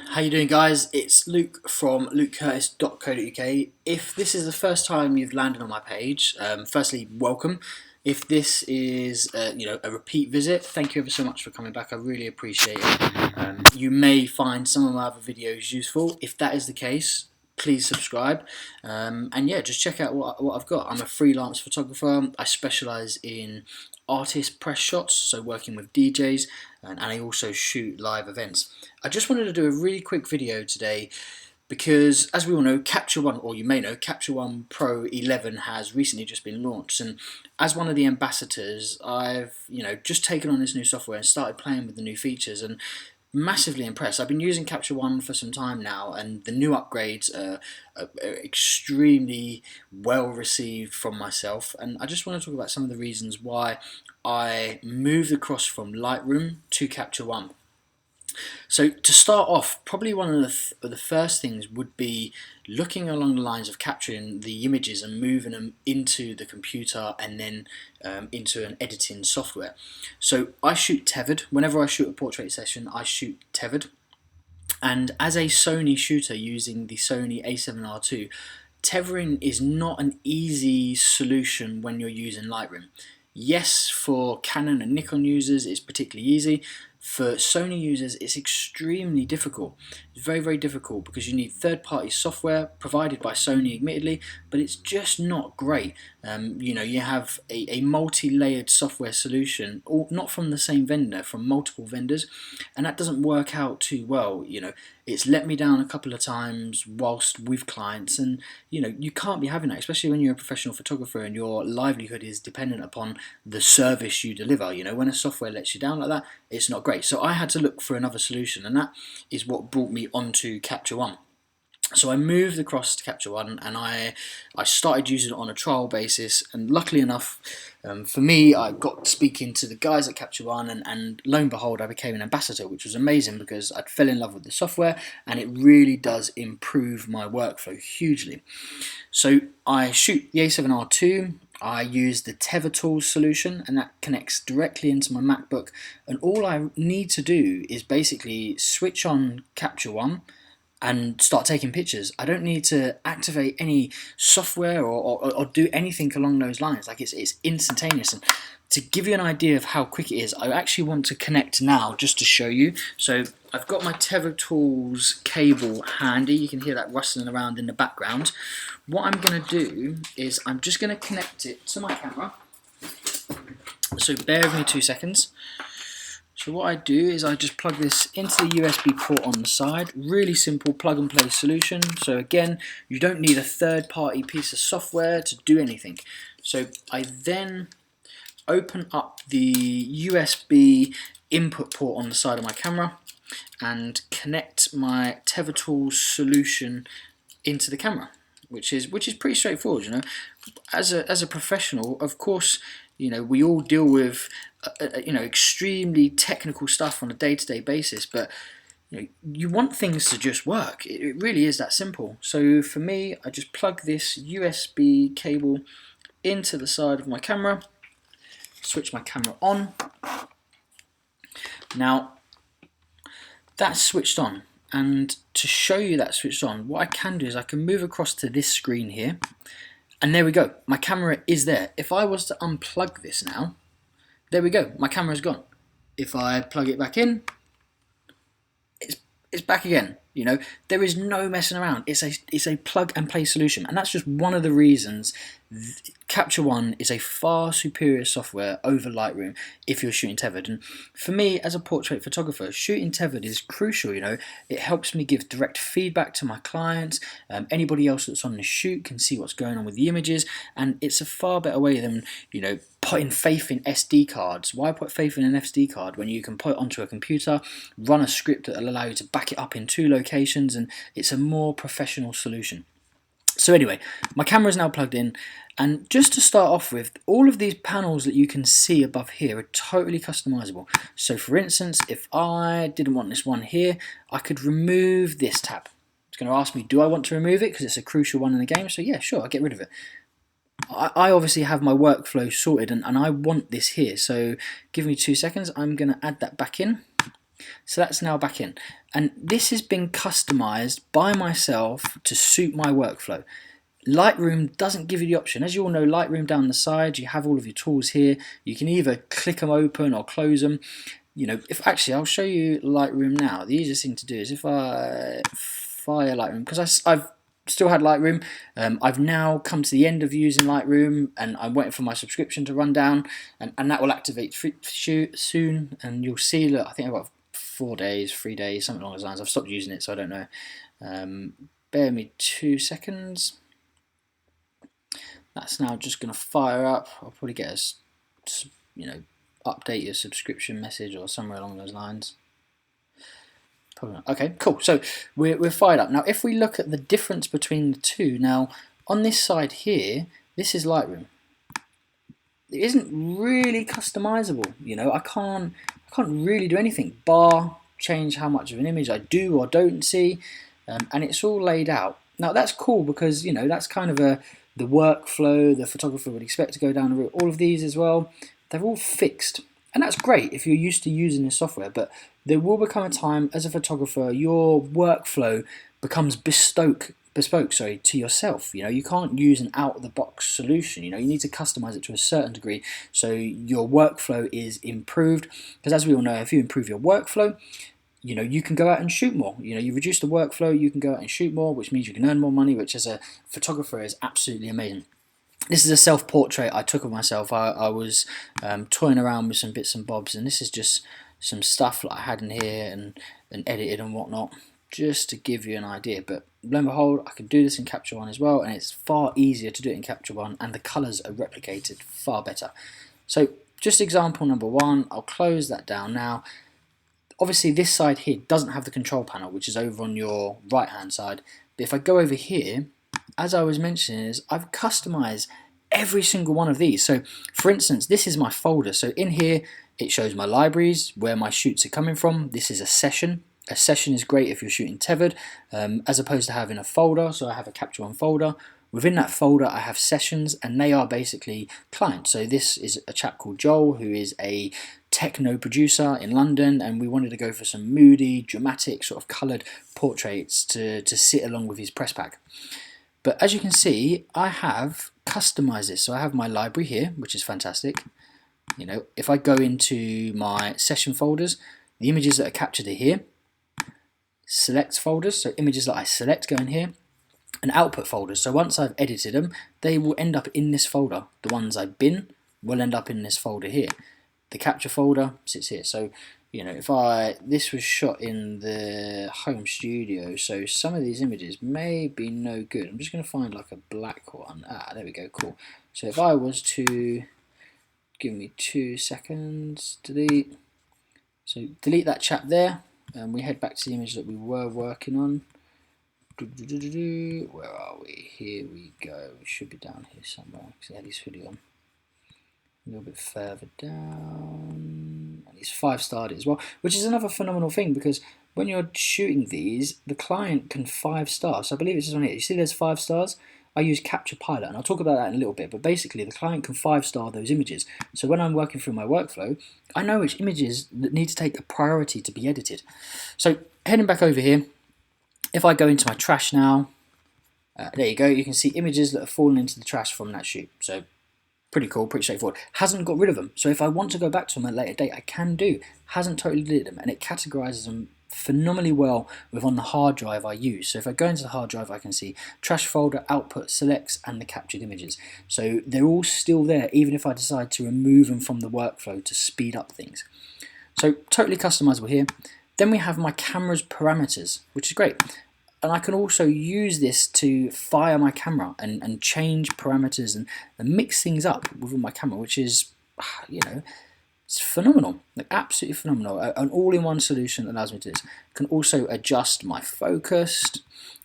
How you doing, guys? It's Luke from lukecurtis.co.uk. If this is the first time you've landed on my page, firstly, welcome. If this is a repeat visit, thank you ever so much for coming back. I really appreciate it. You may find some of my other videos useful. If that is the case, please subscribe. And yeah, just check out what I've got. I'm a freelance photographer. I specialise in artist press shots, so working with DJs, and I also shoot live events. I just wanted to do a really quick video today because, as we all know, Capture One, or you may know, Capture One Pro 11 has recently just been launched, and as one of the ambassadors, I've just taken on this new software and started playing with the new features, and massively impressed. I've been using Capture One for some time now, and the new upgrades are extremely well received from myself. And I just want to talk about some of the reasons why I moved across from Lightroom to Capture One. So to start off, probably one of the first things would be looking along the lines of capturing the images and moving them into the computer and then into an editing software. So I shoot tethered. Whenever I shoot a portrait session, I shoot tethered. And as a Sony shooter using the Sony a7R II, tethering is not an easy solution when you're using Lightroom. Yes, for Canon and Nikon users it's particularly easy. For Sony users it's extremely difficult. It's very, very difficult because you need third-party software provided by Sony, admittedly, but it's just not great. You have a multi-layered software solution, not from the same vendor, from multiple vendors, and that doesn't work out too well. It's let me down a couple of times whilst with clients, and you can't be having that, especially when you're a professional photographer and your livelihood is dependent upon the service you deliver. When a software lets you down like that, it's not great. So I had to look for another solution, and that is what brought me onto Capture One. So I moved across to Capture One, and I started using it on a trial basis, and luckily enough for me, I got speaking to the guys at Capture One, and lo and behold, I became an ambassador, which was amazing because I fell in love with the software, and it really does improve my workflow hugely. So I shoot the a7R II. I use the Tether Tools solution, and that connects directly into my MacBook, and all I need to do is basically switch on Capture One and start taking pictures. I don't need to activate any software or do anything along those lines. Like it's instantaneous. And to give you an idea of how quick it is, I actually want to connect now just to show you. So I've got my Tether Tools cable handy. You can hear that rustling around in the background. What I'm going to do is I'm just going to connect it to my camera. So bear with me 2 seconds. So what I do is I just plug this into the USB port on the side. Really simple plug and play solution. So again, you don't need a third-party piece of software to do anything. So I then open up the USB input port on the side of my camera and connect my Tether Tools solution into the camera, which is pretty straightforward. As a professional, of course, we all deal with extremely technical stuff on a day-to-day basis, but you want things to just work. It really is that simple. So for me, I just plug this USB cable into the side of my camera, switch my camera on. Now that's switched on, and to show you that switched on, what I can do is I can move across to this screen here, and there we go, my camera is there. If I was to unplug this now, there we go, my camera's gone. If I plug it back in, it's back again. There is no messing around. It's a plug and play solution, and that's just one of the reasons Capture One is a far superior software over Lightroom if you're shooting tethered. And for me, as a portrait photographer, shooting tethered is crucial. It helps me give direct feedback to my clients. Anybody else that's on the shoot can see what's going on with the images, and it's a far better way than putting faith in SD cards. Why put faith in an SD card when you can put it onto a computer, run a script that will allow you to back it up in 2 locations, and it's a more professional solution. So anyway, my camera is now plugged in, and just to start off with, all of these panels that you can see above here are totally customizable. So for instance, if I didn't want this one here, I could remove this tab. It's going to ask me, do I want to remove it because it's a crucial one in the game? So yeah, sure, I'll get rid of it. I obviously have my workflow sorted, and I want this here, so give me 2 seconds. I'm going to add that back in. So that's now back in. And this has been customized by myself to suit my workflow. Lightroom doesn't give you the option. As you all know, Lightroom down the side, you have all of your tools here. You can either click them open or close them. If actually, I'll show you Lightroom now. The easiest thing to do is if I fire Lightroom, because I've still had Lightroom. I've now come to the end of using Lightroom, and I'm waiting for my subscription to run down, and that will activate soon. And you'll see, look, I think I've got 4 days, 3 days, something along those lines. I've stopped using it, so I don't know. Bear me 2 seconds. That's now just going to fire up. I'll probably get a, update your subscription message or somewhere along those lines. Probably not. Okay, cool. So we're fired up. Now, if we look at the difference between the two, now on this side here, this is Lightroom. It isn't really customizable. I can't really do anything bar change how much of an image I do or don't see, and it's all laid out. Now that's cool because that's kind of the workflow the photographer would expect to go down the route. All of these as well, they're all fixed, and that's great if you're used to using this software. But there will become a time as a photographer your workflow becomes bespoke to yourself. You can't use an out-of-the-box solution. You need to customize it to a certain degree so your workflow is improved. Because as we all know, if you improve your workflow, you can go out and shoot more. You reduce the workflow, you can go out and shoot more, which means you can earn more money, which as a photographer is absolutely amazing. This is a self-portrait I took of myself. I was toying around with some bits and bobs, and this is just some stuff that I had in here and edited and whatnot, just to give you an idea. But lo and behold, I can do this in Capture One as well, and it's far easier to do it in Capture One, and the colours are replicated far better. So just example number one, I'll close that down now. Obviously this side here doesn't have the control panel, which is over on your right hand side. But if I go over here, as I was mentioning, is I've customized every single one of these. So for instance, this is my folder. So in here, it shows my libraries, where my shoots are coming from. This is a session. A session is great if you're shooting tethered, as opposed to having a folder. So I have a Capture One folder. Within that folder, I have sessions, and they are basically clients. So this is a chap called Joel, who is a techno producer in London, and we wanted to go for some moody, dramatic, sort of coloured portraits to sit along with his press pack. But as you can see, I have customized this. So I have my library here, which is fantastic. If I go into my session folders, the images that are captured are here. Select folders, so images that I select go in here. And output folders, so once I've edited them, they will end up in this folder. The ones I bin will end up in this folder here. The capture folder sits here. So if this was shot in the home studio, so some of these images may be no good. I'm just going to find like a black one. There we go, cool. So if I was to, give me 2 seconds, delete. So delete that chap there, and we head back to the image that we were working on. Where are we? Here we go. We should be down here somewhere, because I had his hoodie on. A little bit further down, and he's 5-starred it as well, which is another phenomenal thing, because when you're shooting these, the client can 5-star. So I believe it's on here. You see there's 5 stars? I use Capture Pilot, and I'll talk about that in a little bit, but basically the client can 5-star those images. So when I'm working through my workflow, I know which images that need to take a priority to be edited. So heading back over here, if I go into my trash now, there you go, you can see images that have fallen into the trash from that shoot. So pretty cool, pretty straightforward. Hasn't got rid of them. So if I want to go back to them at a later date, I can do. Hasn't totally deleted them, and it categorizes them phenomenally well on the hard drive I use. So if I go into the hard drive, I can see trash folder, output, selects, and the captured images. So they're all still there, even if I decide to remove them from the workflow to speed up things. So totally customizable here. Then we have my camera's parameters, which is great. And I can also use this to fire my camera and change parameters and mix things up within my camera, which is, it's phenomenal, like absolutely phenomenal. An all-in-one solution that allows me to do this. Can also adjust my focus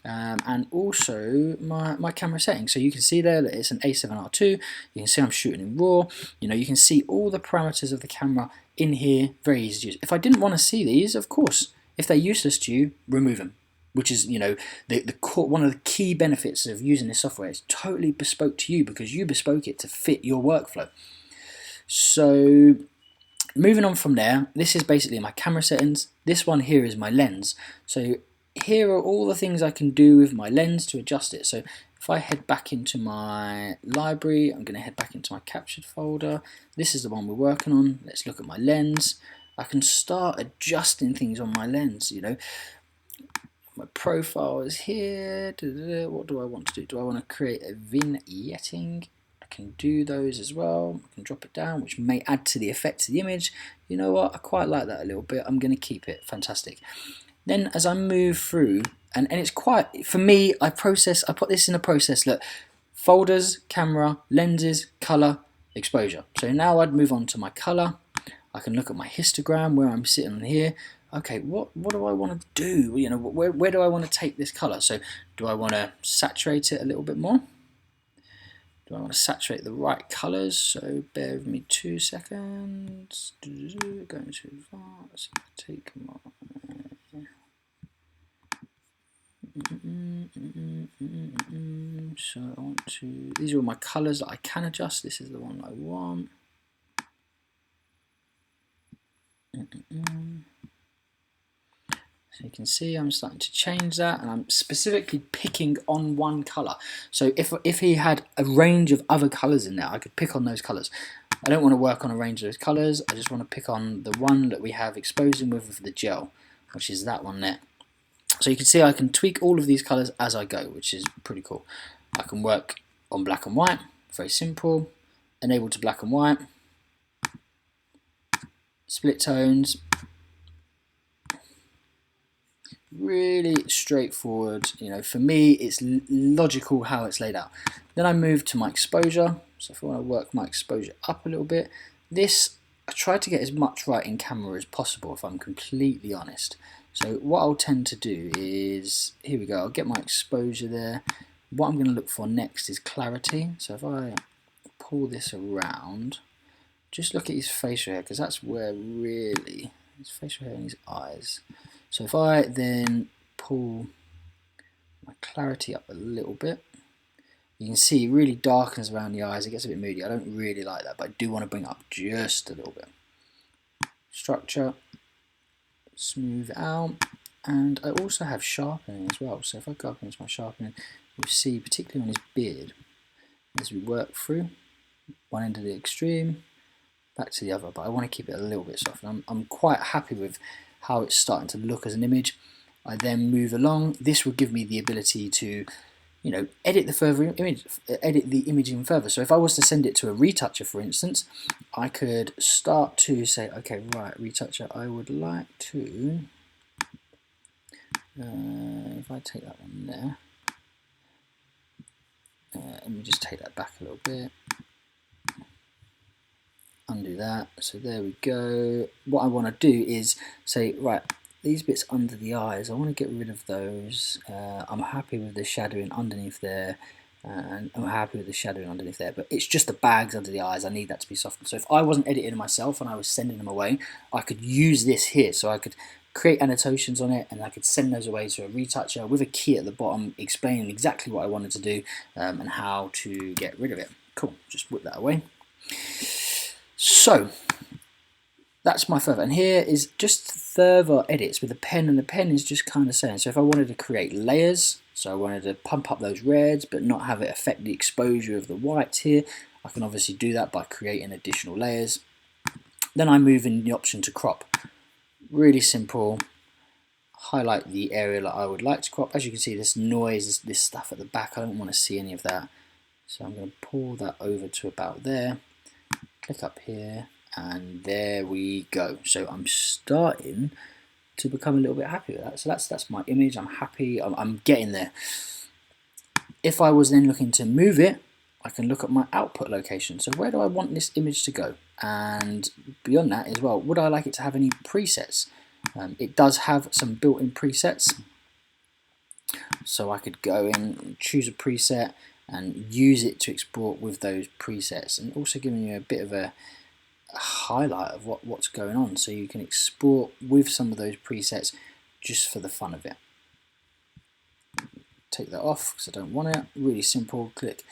and also my camera settings. So you can see there that it's an A7R2. You can see I'm shooting in RAW. You can see all the parameters of the camera in here, very easy to use. If I didn't want to see these, of course, if they're useless to you, remove them. Which is, one of the key benefits of using this software. It's totally bespoke to you because you bespoke it to fit your workflow. So Moving on from there, this is basically my camera settings. This one here is my lens. So here are all the things I can do with my lens to adjust it. So if I head back into my library, I'm going to head back into my captured folder. This is the one we're working on. Let's look at my lens. I can start adjusting things on my lens, you know. My profile is here. What do I want to do? Do I want to create a vignetting? I can do those as well. I can drop it down, which may add to the effect of the image. You know what? I quite like that a little bit. I'm going to keep it. Fantastic. Then as I move through, and it's quite, for me, I put this in a process. Look, folders, camera, lenses, color, exposure. So now I'd move on to my color. I can look at my histogram where I'm sitting here. Okay, what do I want to do? You know, where do I want to take this color? So do I want to saturate it a little bit more? Do I want to saturate the right colors? So bear with me 2 seconds. Going too fast. Take my so I want to. These are all my colors that I can adjust. This is the one I want. So you can see I'm starting to change that, and I'm specifically picking on one color. So if he had a range of other colors in there, I could pick on those colors. I don't want to work on a range of those colors. I just want to pick on the one that we have exposing with the gel, which is that one there. So you can see I can tweak all of these colors as I go, which is pretty cool. I can work on black and white, very simple. Enable to black and white. Split tones. Really straightforward, you know, for me it's logical how it's laid out. Then I move to my exposure. So if I want to work my exposure up a little bit, this I try to get as much right in camera as possible, if I'm completely honest. So what I'll tend to do is, here we go, I'll get my exposure there. What I'm going to look for next is clarity. So if I pull this around, just look at his facial hair, because that's where really, his facial hair and his eyes. So if I then pull my clarity up a little bit, you can see it really darkens around the eyes. It gets a bit moody. I don't really like that, but I do want to bring it up just a little bit. Structure, smooth out, and I also have sharpening as well. So if I go up into my sharpening, you'll see, particularly on his beard, as we work through one end of the extreme, back to the other, but I want to keep it a little bit soft. I'm quite happy with how it's starting to look as an image. I then move along. This will give me the ability to, you know, edit the image even further. So if I was to send it to a retoucher, for instance, I could start to say, okay, right, retoucher, I would like to, if I take that one there, let me just take that back a little bit. Undo that. So there we go. What I want to do is say, right, these bits under the eyes, I want to get rid of those. I'm happy with the shadowing underneath there, and I'm happy with the shadowing underneath there, but it's just the bags under the eyes. I need that to be softened. So if I wasn't editing myself and I was sending them away, I could use this here. So I could create annotations on it, and I could send those away to a retoucher with a key at the bottom explaining exactly what I wanted to do and how to get rid of it. Cool, just whip that away. So that's my further, and here is just further edits with the pen, and the pen is just kind of saying, so if I wanted to create layers, so I wanted to pump up those reds but not have it affect the exposure of the whites here, I can obviously do that by creating additional layers. Then I move in the option to crop. Really simple. Highlight the area that I would like to crop. As you can see, this noise, this stuff at the back, I don't want to see any of that, so I'm going to pull that over to about there. Click up here, and there we go. So I'm starting to become a little bit happy with that. So that's my image. I'm happy. I'm getting there. If I was then looking to move it, I can look at my output location. So where do I want this image to go? And beyond that as well, would I like it to have any presets? It does have some built-in presets. So I could go in and choose a preset and use it to export with those presets, and also giving you a bit of a highlight of what's going on, so you can export with some of those presets just for the fun of it. Take that off because I don't want it. Really simple. Click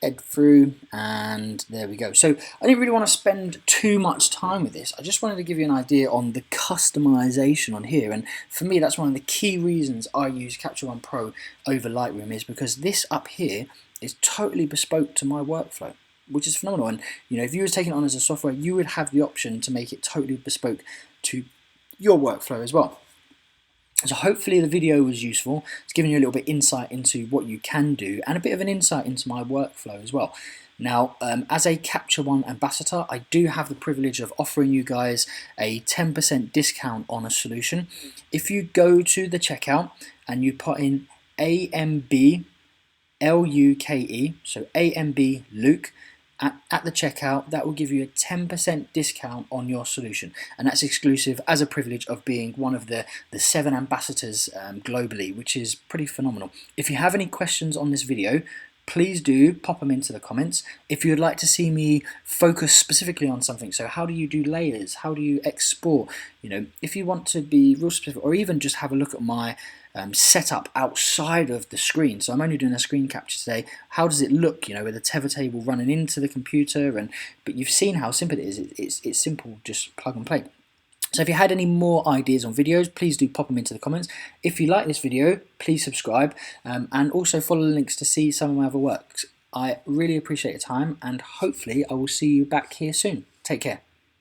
Ed through, and there we go. So I didn't really want to spend too much time with this. I just wanted to give you an idea on the customization on here, and for me that's one of the key reasons I use Capture One Pro over Lightroom, is because this up here is totally bespoke to my workflow, which is phenomenal. And you know, if you were taking it on as a software, you would have the option to make it totally bespoke to your workflow as well. So hopefully the video was useful. It's given you a little bit insight into what you can do and a bit of an insight into my workflow as well. Now, as a Capture One ambassador, I do have the privilege of offering you guys a 10% discount on a solution. If you go to the checkout and you put in AMB LUKE, so AMB Luke, at the checkout, that will give you a 10% discount on your solution, and that's exclusive as a privilege of being one of the 7 ambassadors globally, which is pretty phenomenal. If you have any questions on this video, please do pop them into the comments. If you'd like to see me focus specifically on something, so how do you do layers, how do you export, you know, if you want to be real specific, or even just have a look at my setup outside of the screen. So I'm only doing a screen capture today. How does it look, you know, with a tether table running into the computer? But you've seen how simple it is. It's simple, just plug and play. So if you had any more ideas on videos, please do pop them into the comments. If you like this video, please subscribe, and also follow the links to see some of my other works. I really appreciate your time, and hopefully I will see you back here soon. Take care.